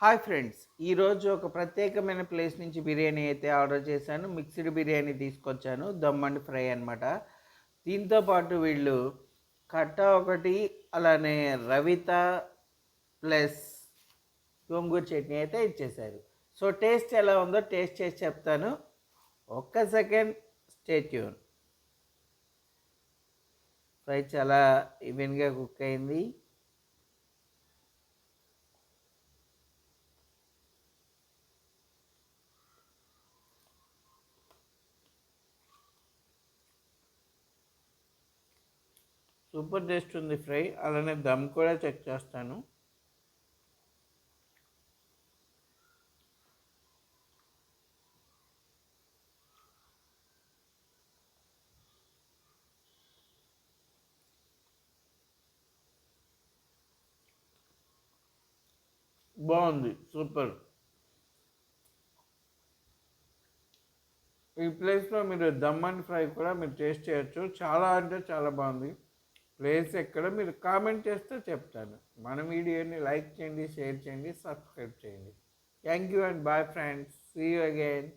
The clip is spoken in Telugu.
హాయ్ ఫ్రెండ్స్, ఈరోజు ఒక ప్రత్యేకమైన ప్లేస్ నుంచి బిర్యానీ అయితే ఆర్డర్ చేశాను. మిక్స్డ్ బిర్యానీ తీసుకొచ్చాను, దమ్ అండ్ ఫ్రై అనమాట. దీంతో పాటు వీళ్ళు కట్ట ఒకటి, అలానే రవిత ప్లస్ గోంగూర చట్నీ అయితే ఇచ్చేశారు. సో టేస్ట్ ఎలా ఉందో టేస్ట్ చేసి చెప్తాను. ఒక్క సెకండ్, స్టే ట్యూన్. ఫ్రై చాలా ఈవెన్గా కుక్ అయింది. సూపర్ టేస్ట్ ఉంది ఫ్రై. అలానే దమ్ కూడా చెక్ చేస్తాను. బాగుంది, సూపర్. ఈ ప్లేస్లో మీరు దమ్ అండ్ ఫ్రై కూడా మీరు టేస్ట్ చేయొచ్చు. చాలా అంటే చాలా బాగుంది. ప్లేస్ ఎక్కడ మీరు కామెంట్ చేస్తే చెప్తాను. మన వీడియోని లైక్ చేయండి, షేర్ చేయండి, సబ్స్క్రైబ్ చేయండి. Thank you and bye friends. See you again.